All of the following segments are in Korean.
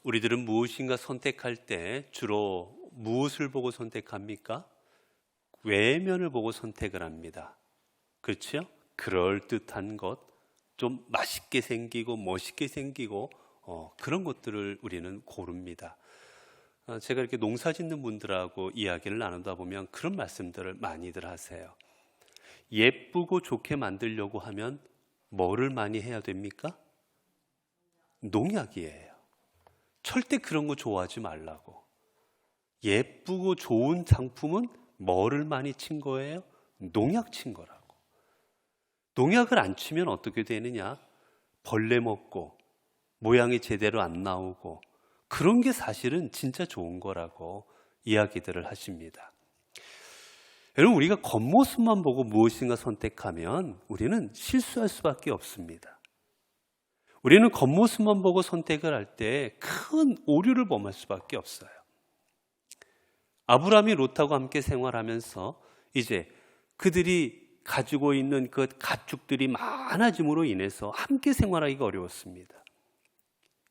우리들은 무엇인가 선택할 때 주로 무엇을 보고 선택합니까? 외면을 보고 선택을 합니다. 그렇죠? 그럴듯한 것, 좀 맛있게 생기고 멋있게 생기고 그런 것들을 우리는 고릅니다. 제가 이렇게 농사 짓는 분들하고 이야기를 나누다 보면 그런 말씀들을 많이들 하세요. 예쁘고 좋게 만들려고 하면 뭐를 많이 해야 됩니까? 농약이에요. 절대 그런 거 좋아하지 말라고. 예쁘고 좋은 상품은 뭐를 많이 친 거예요? 농약 친 거라고. 농약을 안 치면 어떻게 되느냐? 벌레 먹고 모양이 제대로 안 나오고 그런 게 사실은 진짜 좋은 거라고 이야기들을 하십니다. 여러분, 우리가 겉모습만 보고 무엇인가 선택하면 우리는 실수할 수밖에 없습니다. 우리는 겉모습만 보고 선택을 할 때 큰 오류를 범할 수밖에 없어요. 아브라함이 롯하고 함께 생활하면서 이제 그들이 가지고 있는 그 가축들이 많아짐으로 인해서 함께 생활하기가 어려웠습니다.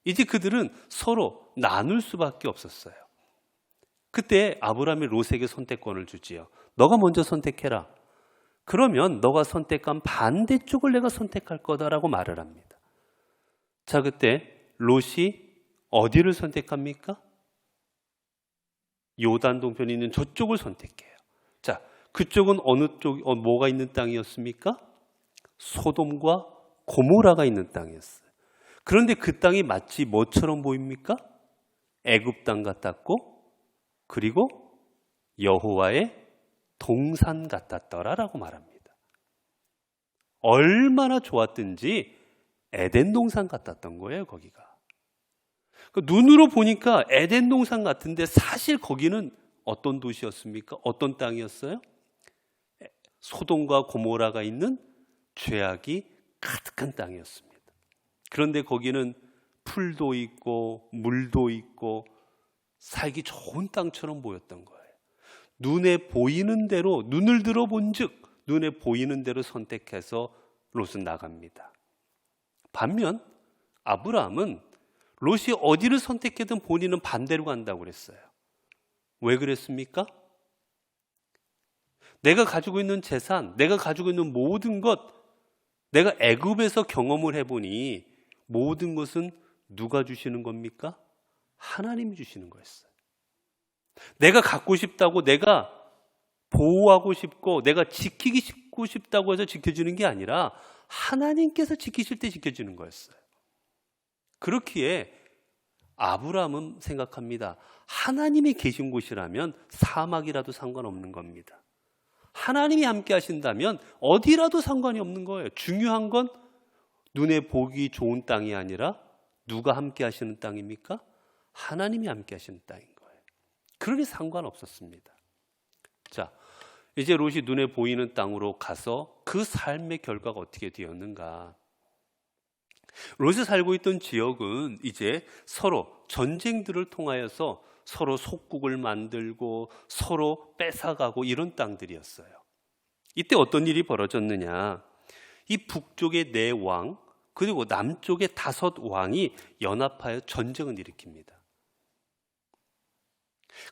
이제 그들은 서로 나눌 수밖에 없었어요. 그때 아브라함이 롯에게 선택권을 주지요. 너가 먼저 선택해라. 그러면 너가 선택한 반대쪽을 내가 선택할 거다라고 말을 합니다. 자, 그때 롯이 어디를 선택합니까? 요단 동편에 있는 저쪽을 선택해요. 자, 그쪽은 어느 쪽, 뭐가 있는 땅이었습니까? 소돔과 고모라가 있는 땅이었어요. 그런데 그 땅이 마치 뭐처럼 보입니까? 애굽 땅 같았고, 그리고 여호와의 동산 같았더라라고 말합니다. 얼마나 좋았든지 에덴 동산 같았던 거예요, 거기가. 눈으로 보니까 에덴 동산 같은데 사실 거기는 어떤 도시였습니까? 어떤 땅이었어요? 소돔과 고모라가 있는 죄악이 가득한 땅이었습니다. 그런데 거기는 풀도 있고 물도 있고 살기 좋은 땅처럼 보였던 거예요. 눈에 보이는 대로, 눈을 들어본 즉 눈에 보이는 대로 선택해서 롯은 나갑니다. 반면 아브라함은 롯이 어디를 선택해든 본인은 반대로 간다고 그랬어요. 왜 그랬습니까? 내가 가지고 있는 재산, 내가 가지고 있는 모든 것, 내가 애굽에서 경험을 해보니 모든 것은 누가 주시는 겁니까? 하나님이 주시는 거였어요. 내가 갖고 싶다고, 내가 보호하고 싶고, 내가 지키기 싶다고 해서 지켜주는 게 아니라 하나님께서 지키실 때 지켜주는 거였어요. 그렇기에 아브라함은 생각합니다. 하나님이 계신 곳이라면 사막이라도 상관없는 겁니다. 하나님이 함께 하신다면 어디라도 상관이 없는 거예요. 중요한 건 눈에 보기 좋은 땅이 아니라 누가 함께 하시는 땅입니까? 하나님이 함께 하시는 땅인 거예요. 그러니 상관없었습니다. 자, 이제 롯이 눈에 보이는 땅으로 가서 그 삶의 결과가 어떻게 되었는가? 롯이 살고 있던 지역은 이제 서로 전쟁들을 통하여서 서로 속국을 만들고 서로 뺏어가고 이런 땅들이었어요. 이때 어떤 일이 벌어졌느냐? 이 북쪽의 4왕 그리고 남쪽의 5왕이 연합하여 전쟁을 일으킵니다.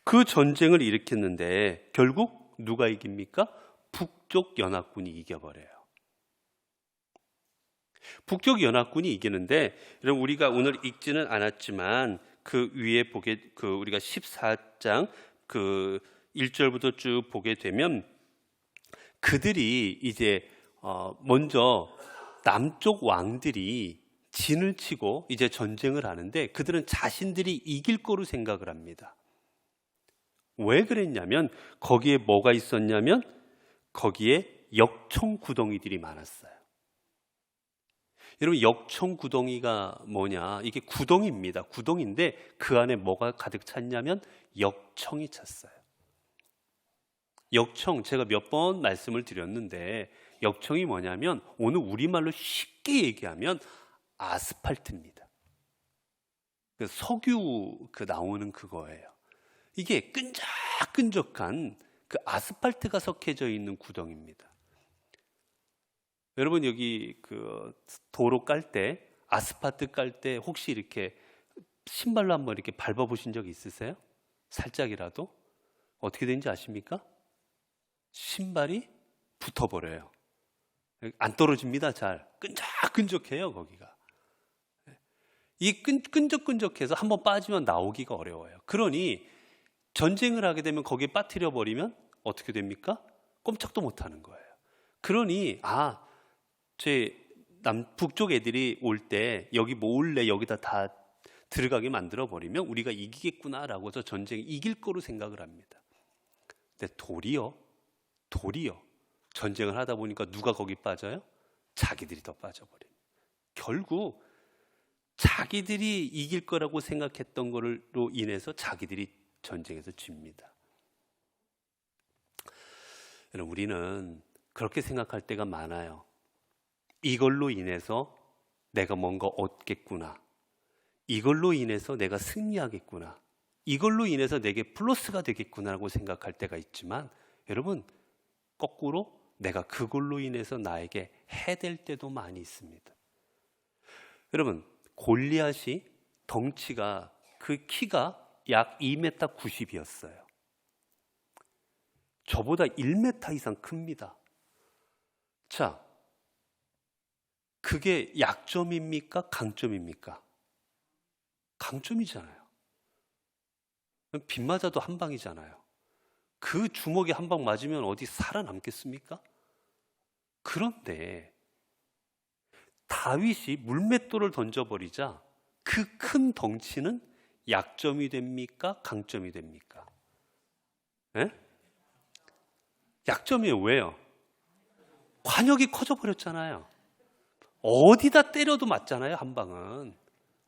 그 전쟁을 일으켰는데 결국 누가 이깁니까? 북쪽 연합군이 이겨버려요. 북쪽 연합군이 이기는데, 여러분 우리가 오늘 읽지는 않았지만 그 위에 우리가 14장 1절부터 쭉 보게 되면 그들이 이제 먼저 남쪽 왕들이 진을 치고 이제 전쟁을 하는데 그들은 자신들이 이길 거로 생각을 합니다. 왜 그랬냐면 거기에 뭐가 있었냐면 거기에 역청 구덩이들이 많았어요. 여러분 역청 구덩이가 뭐냐? 이게 구덩이입니다. 구덩이인데 그 안에 뭐가 가득 찼냐면 역청이 찼어요. 역청 제가 몇 번 말씀을 드렸는데 역청이 뭐냐면 오늘 우리말로 쉽게 얘기하면 아스팔트입니다. 그 석유 나오는 그거예요. 이게 끈적끈적한 그 아스팔트가 석회져 있는 구덩이입니다. 여러분 여기 도로 깔 때 아스팔트 깔 때 혹시 이렇게 신발로 한번 이렇게 밟아보신 적 있으세요? 살짝이라도? 어떻게 되는지 아십니까? 신발이 붙어버려요. 안 떨어집니다. 잘 끈적끈적해요. 거기가. 이 끈적끈적해서 한번 빠지면 나오기가 어려워요. 그러니 전쟁을 하게 되면 거기에 빠뜨려 버리면 어떻게 됩니까? 꼼짝도 못하는 거예요. 그러니 제 북쪽 애들이 올 때 여기 몰래 여기다 다 들어가게 만들어 버리면 우리가 이기겠구나라고 해서 전쟁 이길 거로 생각을 합니다. 근데 도리어 전쟁을 하다 보니까 누가 거기 빠져요? 자기들이 더 빠져버려요. 결국 자기들이 이길 거라고 생각했던 거로 인해서 자기들이 전쟁에서 집니다. 여러분, 우리는 그렇게 생각할 때가 많아요. 이걸로 인해서 내가 뭔가 얻겠구나. 이걸로 인해서 내가 승리하겠구나. 이걸로 인해서 내게 플러스가 되겠구나라고 생각할 때가 있지만, 여러분, 거꾸로 내가 그걸로 인해서 나에게 해될 때도 많이 있습니다. 여러분, 골리앗이 덩치가, 그 키가 약 2m 90이었어요. 저보다 1m 이상 큽니다. 자, 그게 약점입니까? 강점입니까? 강점이잖아요. 빗 맞아도 한 방이잖아요. 그 주먹에 한 방 맞으면 어디 살아남겠습니까? 그런데 다윗이 물맷돌을 던져버리자 그 큰 덩치는 약점이 됩니까? 강점이 됩니까? 네? 약점이에요. 왜요? 관역이 커져버렸잖아요. 어디다 때려도 맞잖아요. 한 방은.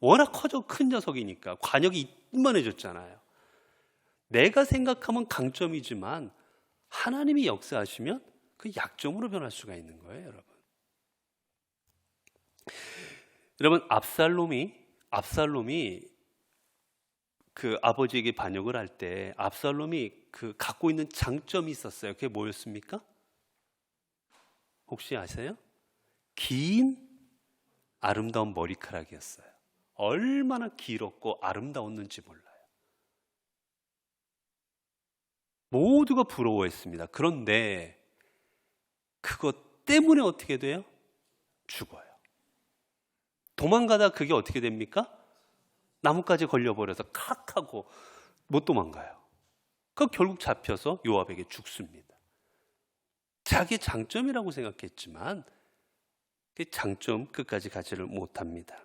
워낙 큰 녀석이니까 관역이 이만해졌잖아요. 내가 생각하면 강점이지만 하나님이 역사하시면 그 약점으로 변할 수가 있는 거예요. 여러분, 압살롬이 그 아버지에게 반역을 할 때 압살롬이 그 갖고 있는 장점이 있었어요. 그게 뭐였습니까? 혹시 아세요? 긴 아름다운 머리카락이었어요. 얼마나 길었고 아름다웠는지 몰라요. 모두가 부러워했습니다. 그런데 그것 때문에 어떻게 돼요? 죽어요. 도망가다 그게 어떻게 됩니까? 나뭇가지 걸려버려서 칵 하고 못 도망가요. 결국 잡혀서 요압에게 죽습니다. 자기의 장점이라고 생각했지만 그 장점 끝까지 가지를 못합니다.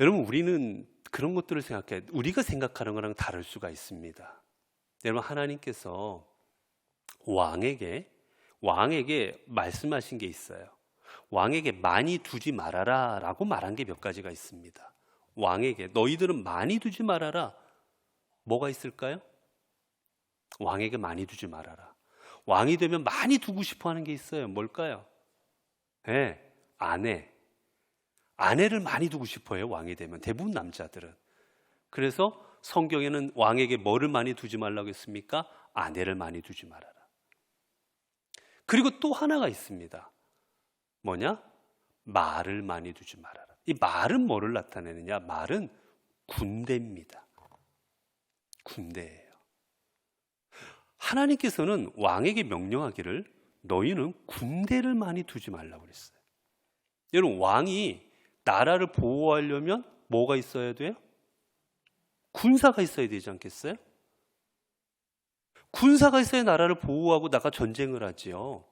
여러분, 우리는 그런 것들을 생각해요. 우리가 생각하는 거랑 다를 수가 있습니다. 여러분, 하나님께서 왕에게 말씀하신 게 있어요. 왕에게 많이 두지 말아라 라고 말한 게 몇 가지가 있습니다. 왕에게 너희들은 많이 두지 말아라. 뭐가 있을까요? 왕에게 많이 두지 말아라. 왕이 되면 많이 두고 싶어 하는 게 있어요. 뭘까요? 네, 아내를 많이 두고 싶어 해요. 왕이 되면 대부분 남자들은. 그래서 성경에는 왕에게 뭐를 많이 두지 말라고 했습니까? 아내를 많이 두지 말아라. 그리고 또 하나가 있습니다. 뭐냐? 말을 많이 두지 말아라. 이 말은 뭐를 나타내느냐? 말은 군대입니다. 군대예요. 하나님께서는 왕에게 명령하기를 너희는 군대를 많이 두지 말라고 그랬어요. 여러분, 왕이 나라를 보호하려면 뭐가 있어야 돼요? 군사가 있어야 되지 않겠어요? 군사가 있어야 나라를 보호하고 나가 전쟁을 하지요.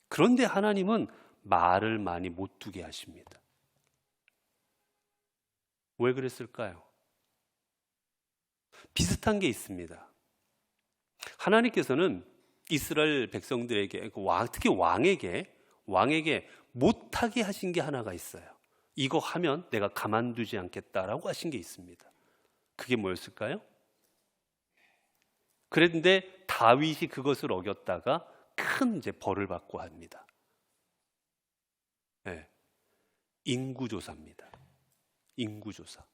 그런데 하나님은 말을 많이 못 두게 하십니다. 왜 그랬을까요? 비슷한 게 있습니다. 하나님께서는 이스라엘 백성들에게, 특히 왕에게 못하게 하신 게 하나가 있어요. 이거 하면 내가 가만두지 않겠다라고 하신 게 있습니다. 그게 뭐였을까요? 그런데 다윗이 그것을 어겼다가 큰 벌을 받고 합니다. 네. 인구조사입니다. 인구조사.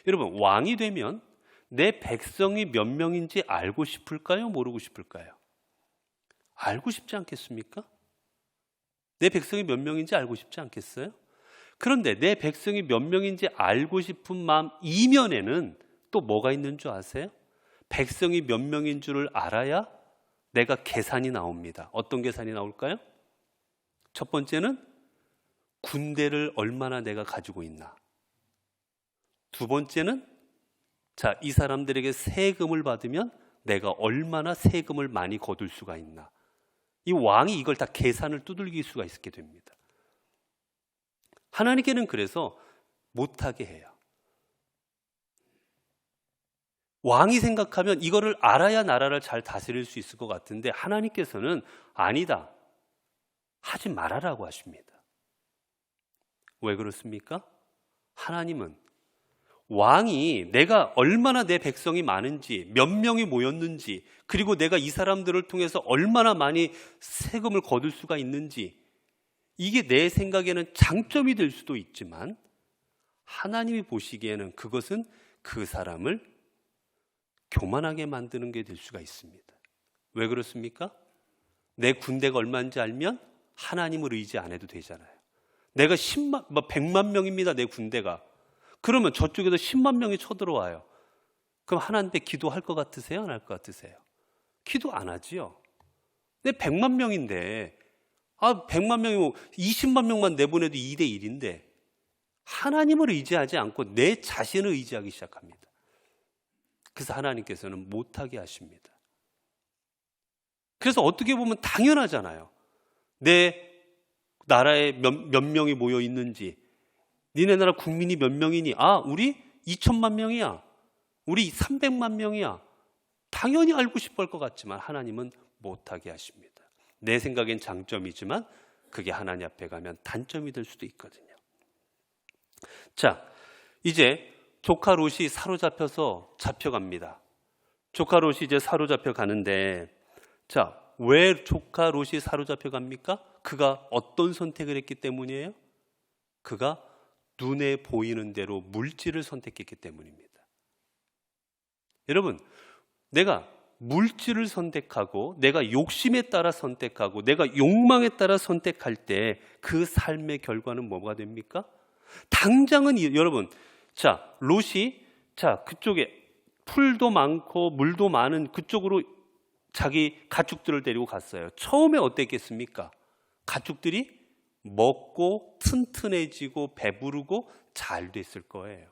여러분, 왕이 되면 내 백성이 몇 명인지 알고 싶을까요? 모르고 싶을까요? 알고 싶지 않겠습니까? 내 백성이 몇 명인지 알고 싶지 않겠어요? 그런데 내 백성이 몇 명인지 알고 싶은 마음 이면에는 또 뭐가 있는 줄 아세요? 백성이 몇 명인 줄을 알아야 내가 계산이 나옵니다. 어떤 계산이 나올까요? 첫 번째는 군대를 얼마나 내가 가지고 있나. 두 번째는 자, 이 사람들에게 세금을 받으면 내가 얼마나 세금을 많이 거둘 수가 있나. 이 왕이 이걸 다 계산을 두들길 수가 있게 됩니다. 하나님께는 그래서 못하게 해요. 왕이 생각하면 이거를 알아야 나라를 잘 다스릴 수 있을 것 같은데 하나님께서는 아니다. 하지 말아라고 하십니다. 왜 그렇습니까? 하나님은 왕이 내가 얼마나 내 백성이 많은지, 몇 명이 모였는지, 그리고 내가 이 사람들을 통해서 얼마나 많이 세금을 거둘 수가 있는지, 이게 내 생각에는 장점이 될 수도 있지만 하나님이 보시기에는 그것은 그 사람을 교만하게 만드는 게 될 수가 있습니다. 왜 그렇습니까? 내 군대가 얼마인지 알면 하나님을 의지 안 해도 되잖아요. 내가 100만 명입니다, 내 군대가. 그러면 저쪽에서 10만 명이 쳐들어와요. 그럼 하나님께 기도할 것 같으세요? 안 할 것 같으세요? 기도 안 하지요. 내 100만 명인데 100만 명이면 20만 명만 내보내도 2대 1인데 하나님을 의지하지 않고 내 자신을 의지하기 시작합니다. 그래서 하나님께서는 못하게 하십니다. 그래서 어떻게 보면 당연하잖아요. 내 나라에 몇 명이 모여 있는지, 니네 나라 국민이 몇 명이니? 우리 2천만 명이야. 우리 300만 명이야. 당연히 알고 싶어 할 것 같지만 하나님은 못하게 하십니다. 내 생각엔 장점이지만 그게 하나님 앞에 가면 단점이 될 수도 있거든요. 자, 이제 조카 롯이 사로잡혀서 잡혀갑니다. 조카 롯이 이제 사로잡혀 가는데, 자, 왜 조카 롯이 사로잡혀 갑니까? 그가 어떤 선택을 했기 때문이에요? 그가 눈에 보이는 대로 물질을 선택했기 때문입니다. 여러분, 내가 물질을 선택하고 내가 욕심에 따라 선택하고 내가 욕망에 따라 선택할 때 그 삶의 결과는 뭐가 됩니까? 당장은 여러분, 자, 롯이 그쪽에 풀도 많고 물도 많은 그쪽으로 자기 가축들을 데리고 갔어요. 처음에 어땠겠습니까? 가축들이 먹고 튼튼해지고 배부르고 잘 됐을 거예요.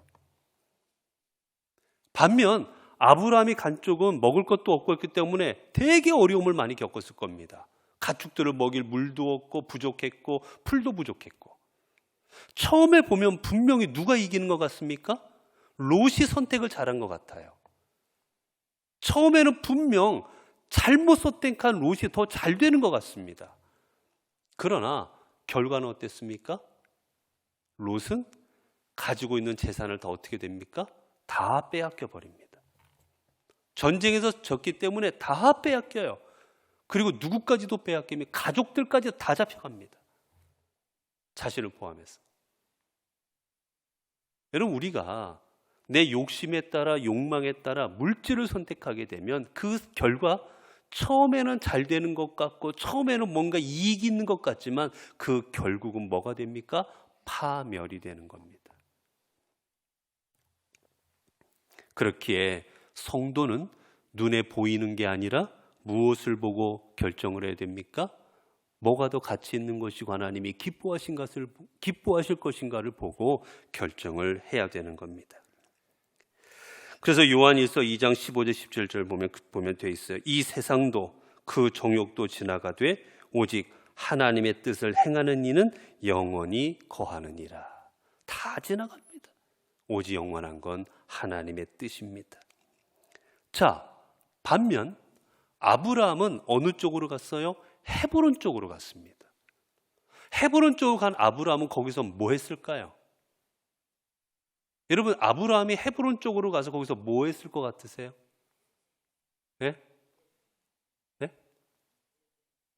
반면 아브라함이 간 쪽은 먹을 것도 없고 했기 때문에 되게 어려움을 많이 겪었을 겁니다. 가축들을 먹일 물도 없고 부족했고 풀도 부족했고. 처음에 보면 분명히 누가 이기는 것 같습니까? 롯이 선택을 잘한 것 같아요. 처음에는 분명 잘못 선택한 롯이 더 잘 되는 것 같습니다. 그러나 결과는 어땠습니까? 롯은 가지고 있는 재산을 다 어떻게 됩니까? 다 빼앗겨 버립니다. 전쟁에서 졌기 때문에 다 빼앗겨요. 그리고 누구까지도 빼앗기며 가족들까지 다 잡혀갑니다. 자신을 포함해서. 여러분, 우리가 내 욕심에 따라 욕망에 따라 물질을 선택하게 되면 그 결과 처음에는 잘 되는 것 같고 처음에는 뭔가 이익이 있는 것 같지만 그 결국은 뭐가 됩니까? 파멸이 되는 겁니다. 그렇기에 성도는 눈에 보이는 게 아니라 무엇을 보고 결정을 해야 됩니까? 뭐가 더 가치 있는 것이고 하나님이 기뻐하실 것인가를 보고 결정을 해야 되는 겁니다. 그래서 요한일서 2장 15절 17절 보면 돼 있어요. 이 세상도 그 정욕도 지나가되 오직 하나님의 뜻을 행하는 이는 영원히 거하느니라. 다 지나갑니다. 오직 영원한 건 하나님의 뜻입니다. 자, 반면 아브라함은 어느 쪽으로 갔어요? 헤브론 쪽으로 갔습니다. 헤브론 쪽으로 간 아브라함은 거기서 뭐 했을까요? 여러분, 아브라함이 헤브론 쪽으로 가서 거기서 뭐 했을 것 같으세요? 네? 네?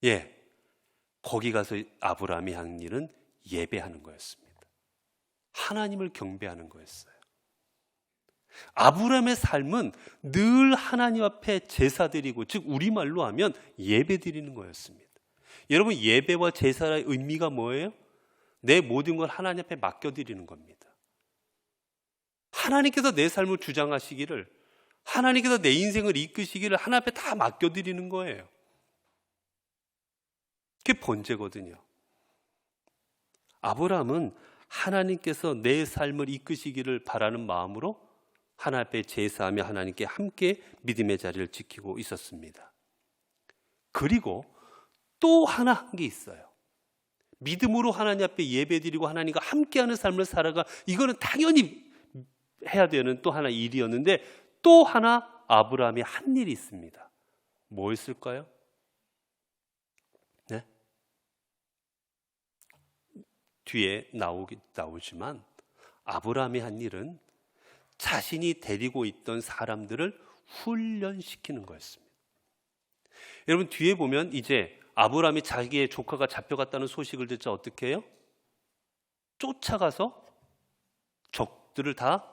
예. 거기 가서 아브라함이 한 일은 예배하는 거였습니다. 하나님을 경배하는 거였어요. 아브라함의 삶은 늘 하나님 앞에 제사 드리고, 즉 우리말로 하면 예배 드리는 거였습니다. 여러분, 예배와 제사의 의미가 뭐예요? 내 모든 걸 하나님 앞에 맡겨드리는 겁니다. 하나님께서 내 삶을 주장하시기를, 하나님께서 내 인생을 이끄시기를 하나님 앞에 다 맡겨드리는 거예요. 그게 번제거든요. 아브라함은 하나님께서 내 삶을 이끄시기를 바라는 마음으로 하나님 앞에 제사하며 하나님께 함께 믿음의 자리를 지키고 있었습니다. 그리고 또 하나 한 게 있어요. 믿음으로 하나님 앞에 예배드리고 하나님과 함께하는 삶을 살아가, 이거는 당연히 해야 되는 또 하나 일이었는데, 또 하나 아브라함이 한 일이 있습니다. 뭐였을까요? 네? 뒤에 나오지만 아브라함이 한 일은 자신이 데리고 있던 사람들을 훈련시키는 거였습니다. 여러분, 뒤에 보면 이제 아브라함이 자기의 조카가 잡혀갔다는 소식을 듣자 어떻게 해요? 쫓아가서 적들을 다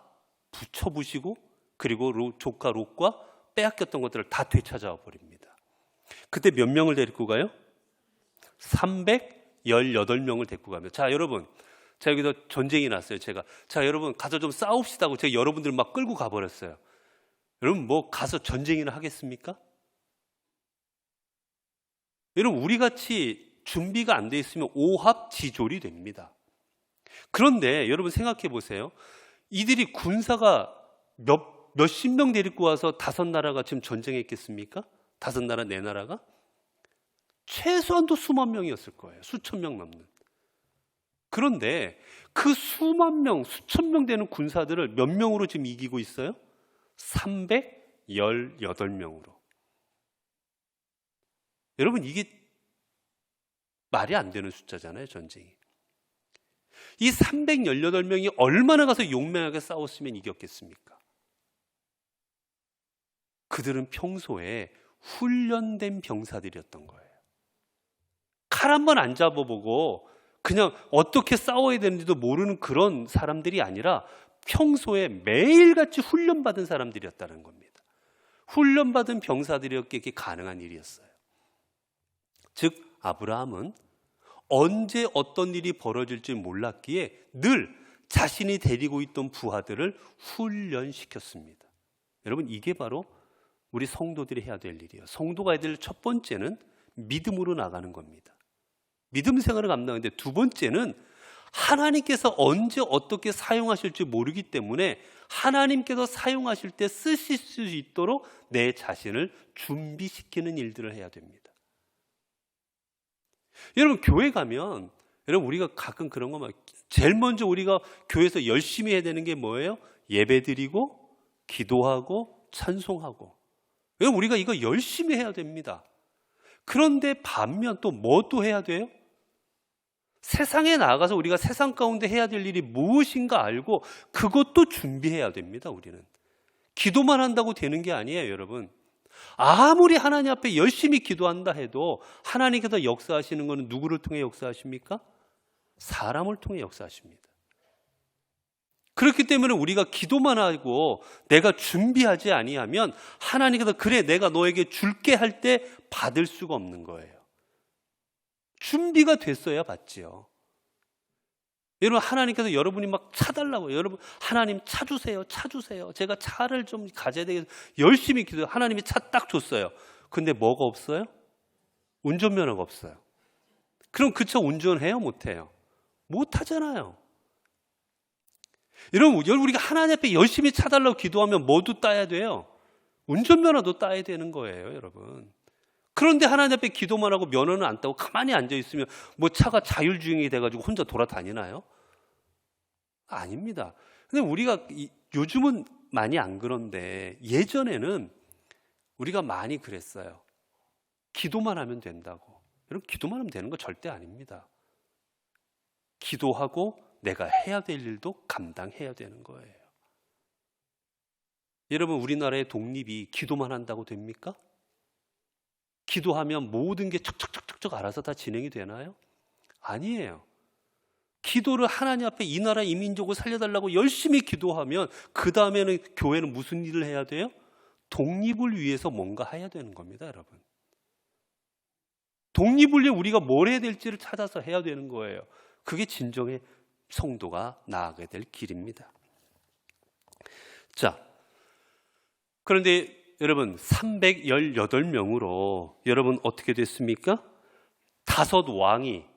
붙여부시고, 그리고 조카 롯과 빼앗겼던 것들을 다 되찾아 버립니다. 그때 몇 명을 데리고 가요? 318명을 데리고 가며, 자 여러분, 자 여기서 전쟁이 났어요. 자 여러분 가서 좀 싸웁시다고 제가 여러분들 막 끌고 가버렸어요. 여러분 뭐 가서 전쟁이나 하겠습니까? 여러분, 우리같이 준비가 안 돼 있으면 오합지졸이 됩니다. 그런데 여러분 생각해 보세요. 이들이 군사가 몇십 명 데리고 와서 5나라가 지금 전쟁했겠습니까? 5나라, 4나라가? 최소한도 수만 명이었을 거예요. 수천 명 넘는. 그런데 그 수만 명, 수천 명 되는 군사들을 몇 명으로 지금 이기고 있어요? 318명으로. 여러분, 이게 말이 안 되는 숫자잖아요, 전쟁이. 이 318명이 얼마나 가서 용맹하게 싸웠으면 이겼겠습니까? 그들은 평소에 훈련된 병사들이었던 거예요. 칼 한 번 안 잡아보고 그냥 어떻게 싸워야 되는지도 모르는 그런 사람들이 아니라 평소에 매일같이 훈련받은 사람들이었다는 겁니다. 훈련받은 병사들이었기에 가능한 일이었어요. 즉 아브라함은 언제 어떤 일이 벌어질지 몰랐기에 늘 자신이 데리고 있던 부하들을 훈련시켰습니다. 여러분, 이게 바로 우리 성도들이 해야 될 일이에요. 성도가 해야 될 첫 번째는 믿음으로 나가는 겁니다. 믿음 생활을 감당하는데, 두 번째는 하나님께서 언제 어떻게 사용하실지 모르기 때문에 하나님께서 사용하실 때 쓰실 수 있도록 내 자신을 준비시키는 일들을 해야 됩니다. 여러분, 교회 가면 여러분 우리가 가끔 그런 거 막, 제일 먼저 우리가 교회에서 열심히 해야 되는 게 뭐예요? 예배드리고 기도하고 찬송하고. 여러분, 우리가 이거 열심히 해야 됩니다. 그런데 반면 또 뭐 또 해야 돼요? 세상에 나가서 우리가 세상 가운데 해야 될 일이 무엇인가 알고 그것도 준비해야 됩니다. 우리는 기도만 한다고 되는 게 아니에요. 여러분, 아무리 하나님 앞에 열심히 기도한다 해도 하나님께서 역사하시는 것은 누구를 통해 역사하십니까? 사람을 통해 역사하십니다. 그렇기 때문에 우리가 기도만 하고 내가 준비하지 아니하면 하나님께서 그래 내가 너에게 줄게 할 때 받을 수가 없는 거예요. 준비가 됐어야 받지요. 여러분, 하나님께서 여러분이 막 차달라고, 여러분 하나님 차 주세요, 제가 차를 좀 가져야 되겠어요. 열심히 기도해요. 하나님이 차 딱 줬어요. 근데 뭐가 없어요? 운전면허가 없어요. 그럼 그 차 운전해요, 못해요? 못하잖아요. 여러분, 우리가 하나님 앞에 열심히 차달라고 기도하면 뭐도 따야 돼요? 운전면허도 따야 되는 거예요, 여러분. 그런데 하나님 앞에 기도만 하고 면허는 안 따고 가만히 앉아 있으면 뭐 차가 자율주행이 돼가지고 혼자 돌아다니나요? 아닙니다. 근데 우리가 요즘은 많이 안 그런데 예전에는 우리가 많이 그랬어요. 기도만 하면 된다고. 여러분, 기도만 하면 되는 거 절대 아닙니다. 기도하고 내가 해야 될 일도 감당해야 되는 거예요. 여러분, 우리나라의 독립이 기도만 한다고 됩니까? 기도하면 모든 게 척척척척 알아서 다 진행이 되나요? 아니에요. 기도를 하나님 앞에 이 나라 이 민족을 살려달라고 열심히 기도하면 그 다음에는 교회는 무슨 일을 해야 돼요? 독립을 위해서 뭔가 해야 되는 겁니다, 여러분. 독립을 위해 우리가 뭘 해야 될지를 찾아서 해야 되는 거예요. 그게 진정의 성도가 나아가게 될 길입니다. 자, 그런데 여러분 318명으로 여러분 어떻게 됐습니까? 5왕이,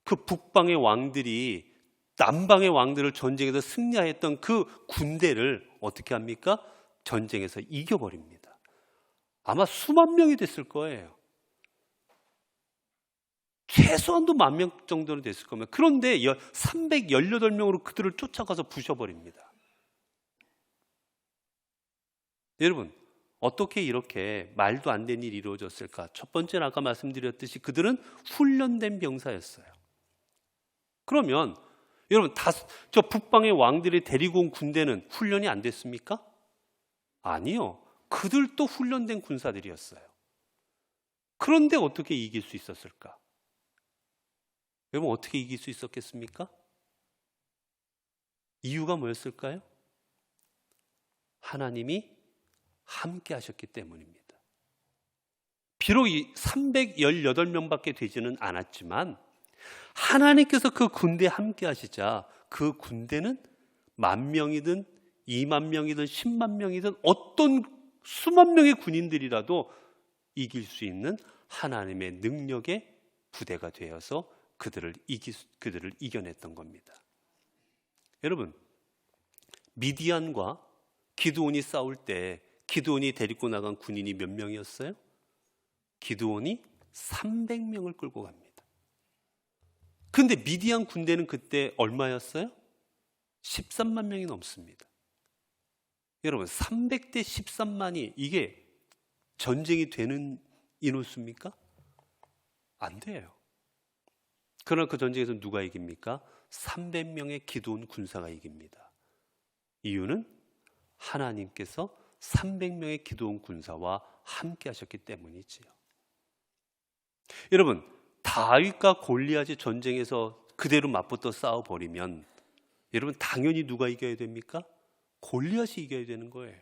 그 북방의 왕들이 남방의 왕들을 전쟁에서 승리하였던 그 군대를 어떻게 합니까? 전쟁에서 이겨버립니다. 아마 수만 명이 됐을 거예요. 최소한도 10,000명 정도는 됐을 겁니다. 그런데 318명으로 그들을 쫓아가서 부셔버립니다. 여러분, 어떻게 이렇게 말도 안 되는 일이 이루어졌을까? 첫 번째는 아까 말씀드렸듯이 그들은 훈련된 병사였어요. 그러면 여러분, 저 북방의 왕들이 데리고 온 군대는 훈련이 안 됐습니까? 아니요. 그들도 훈련된 군사들이었어요. 그런데 어떻게 이길 수 있었을까? 여러분, 어떻게 이길 수 있었겠습니까? 이유가 뭐였을까요? 하나님이 함께 하셨기 때문입니다. 비록 이 318명밖에 되지는 않았지만 하나님께서 그 군대에 함께 하시자 그 군대는 10,000명이든 20,000명이든 100,000명이든 어떤 수만 명의 군인들이라도 이길 수 있는 하나님의 능력의 부대가 되어서 그들을 이겨냈던 겁니다. 여러분, 미디안과 기드온이 싸울 때 기드온이 데리고 나간 군인이 몇 명이었어요? 기드온이 300명을 끌고 갑니다. 근데 미디안 군대는 그때 얼마였어요? 13만 명이 넘습니다. 여러분, 300대 13만이 이게 전쟁이 되는 인원수입니까? 안 돼요. 그러나 그 전쟁에서 누가 이깁니까? 300명의 기드온 군사가 이깁니다. 이유는 하나님께서 300명의 기드온 군사와 함께 하셨기 때문이지요. 여러분, 다윗과 골리앗이 전쟁에서 그대로 맞붙어 싸워버리면 여러분, 당연히 누가 이겨야 됩니까? 골리앗이 이겨야 되는 거예요.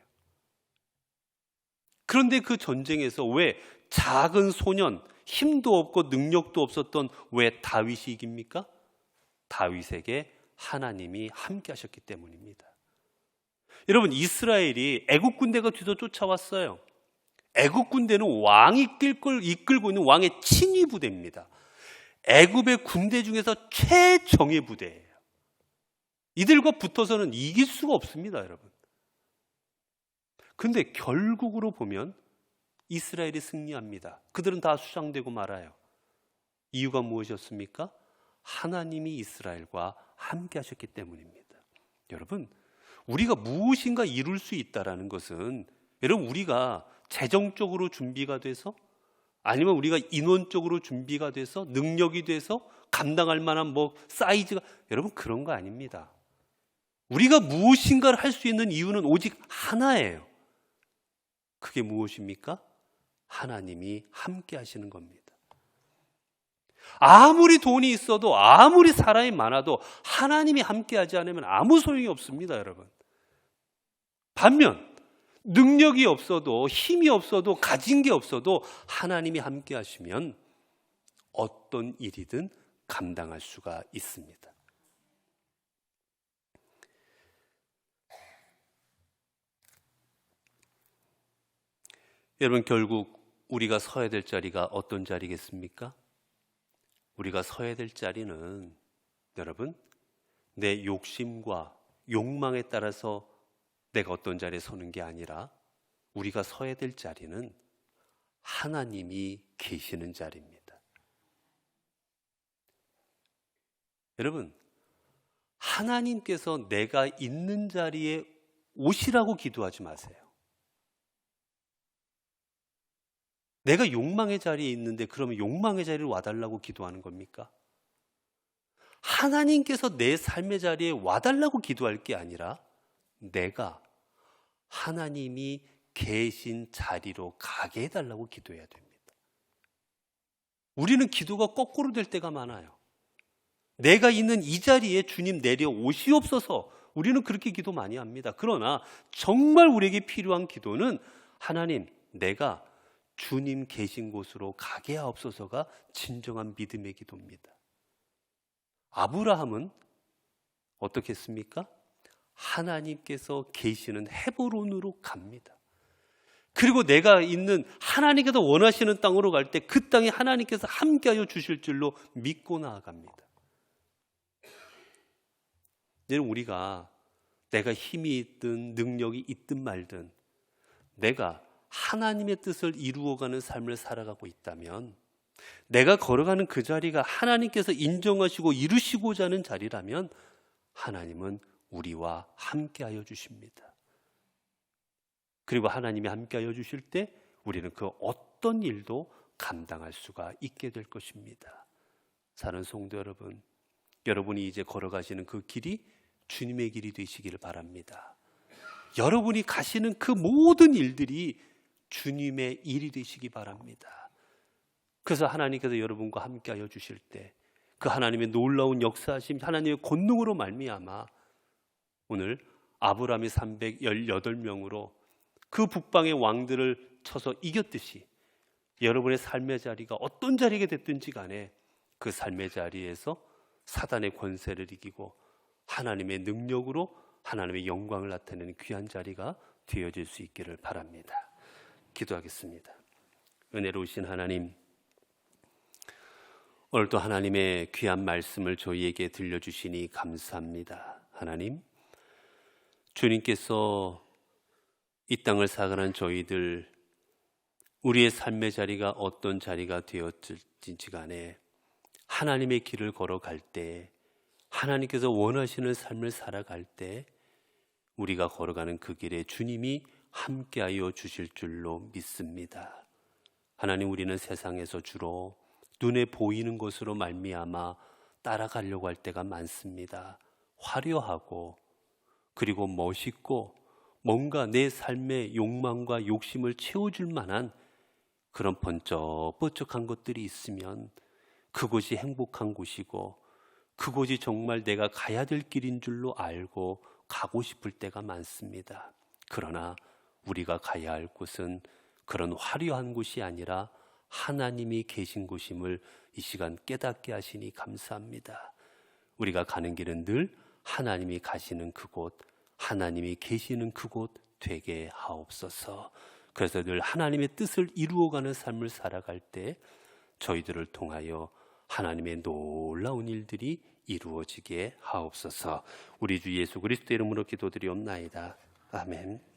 그런데 그 전쟁에서 왜 작은 소년, 힘도 없고 능력도 없었던 왜 다윗이 이깁니까? 다윗에게 하나님이 함께 하셨기 때문입니다. 여러분, 이스라엘이 애국 군대가 뒤서 쫓아왔어요. 애국 군대는 왕이 이끌고 있는 왕의 친위 부대입니다. 애국의 군대 중에서 최정예 부대예요. 이들과 붙어서는 이길 수가 없습니다, 여러분. 근데 결국으로 보면 이스라엘이 승리합니다. 그들은 다 수장되고 말아요. 이유가 무엇이었습니까? 하나님이 이스라엘과 함께 하셨기 때문입니다. 여러분, 우리가 무엇인가 이룰 수 있다는 것은 여러분, 우리가 재정적으로 준비가 돼서 아니면 우리가 인원적으로 준비가 돼서 능력이 돼서 감당할 만한 사이즈가, 여러분, 그런 거 아닙니다. 우리가 무엇인가를 할 수 있는 이유는 오직 하나예요. 그게 무엇입니까? 하나님이 함께 하시는 겁니다. 아무리 돈이 있어도 아무리 사람이 많아도 하나님이 함께 하지 않으면 아무 소용이 없습니다, 여러분. 반면 능력이 없어도 힘이 없어도 가진 게 없어도 하나님이 함께 하시면 어떤 일이든 감당할 수가 있습니다. 여러분, 결국 우리가 서야 될 자리가 어떤 자리겠습니까? 우리가 서야 될 자리는 여러분, 내 욕심과 욕망에 따라서 내가 어떤 자리에 서는 게 아니라 우리가 서야 될 자리는 하나님이 계시는 자리입니다. 여러분, 하나님께서 내가 있는 자리에 오시라고 기도하지 마세요. 내가 욕망의 자리에 있는데 그러면 욕망의 자리를 와달라고 기도하는 겁니까? 하나님께서 내 삶의 자리에 와달라고 기도할 게 아니라 내가 하나님이 계신 자리로 가게 해달라고 기도해야 됩니다. 우리는 기도가 거꾸로 될 때가 많아요. 내가 있는 이 자리에 주님 내려오시옵소서, 우리는 그렇게 기도 많이 합니다. 그러나 정말 우리에게 필요한 기도는 하나님, 내가 주님 계신 곳으로 가게 하옵소서가 진정한 믿음의 기도입니다. 아브라함은 어떻게 했습니까? 하나님께서 계시는 헤브론으로 갑니다. 그리고 내가 있는 하나님께서 원하시는 땅으로 갈 때 그 땅에 하나님께서 함께하여 주실 줄로 믿고 나아갑니다. 이제는 우리가 내가 힘이 있든 능력이 있든 말든 내가 하나님의 뜻을 이루어가는 삶을 살아가고 있다면, 내가 걸어가는 그 자리가 하나님께서 인정하시고 이루시고자 하는 자리라면 하나님은 우리와 함께하여 주십니다. 그리고 하나님이 함께하여 주실 때 우리는 그 어떤 일도 감당할 수가 있게 될 것입니다. 사랑하는 성도 여러분, 여러분이 이제 걸어가시는 그 길이 주님의 길이 되시기를 바랍니다. 여러분이 가시는 그 모든 일들이 주님의 일이 되시기 바랍니다. 그래서 하나님께서 여러분과 함께하여 주실 때 그 하나님의 놀라운 역사하심, 하나님의 권능으로 말미암아 오늘 아브라함이 318명으로 그 북방의 왕들을 쳐서 이겼듯이 여러분의 삶의 자리가 어떤 자리가 됐든지 간에 그 삶의 자리에서 사단의 권세를 이기고 하나님의 능력으로 하나님의 영광을 나타내는 귀한 자리가 되어질 수 있기를 바랍니다. 기도하겠습니다. 은혜로우신 하나님, 오늘도 하나님의 귀한 말씀을 저희에게 들려주시니 감사합니다. 하나님, 주님께서 이 땅을 살아가는 저희들, 우리의 삶의 자리가 어떤 자리가 되었든지 간에 하나님의 길을 걸어갈 때, 하나님께서 원하시는 삶을 살아갈 때 우리가 걸어가는 그 길에 주님이 함께하여 주실 줄로 믿습니다. 하나님, 우리는 세상에서 주로 눈에 보이는 것으로 말미암아 따라가려고 할 때가 많습니다. 화려하고 그리고 멋있고 뭔가 내 삶의 욕망과 욕심을 채워줄 만한 그런 번쩍번쩍한 것들이 있으면 그곳이 행복한 곳이고 그곳이 정말 내가 가야 될 길인 줄로 알고 가고 싶을 때가 많습니다. 그러나 우리가 가야 할 곳은 그런 화려한 곳이 아니라 하나님이 계신 곳임을 이 시간 깨닫게 하시니 감사합니다. 우리가 가는 길은 늘 하나님이 가시는 그곳, 하나님이 계시는 그곳 되게 하옵소서. 그래서 늘 하나님의 뜻을 이루어가는 삶을 살아갈 때 저희들을 통하여 하나님의 놀라운 일들이 이루어지게 하옵소서. 우리 주 예수 그리스도의 이름으로 기도드리옵나이다. 아멘.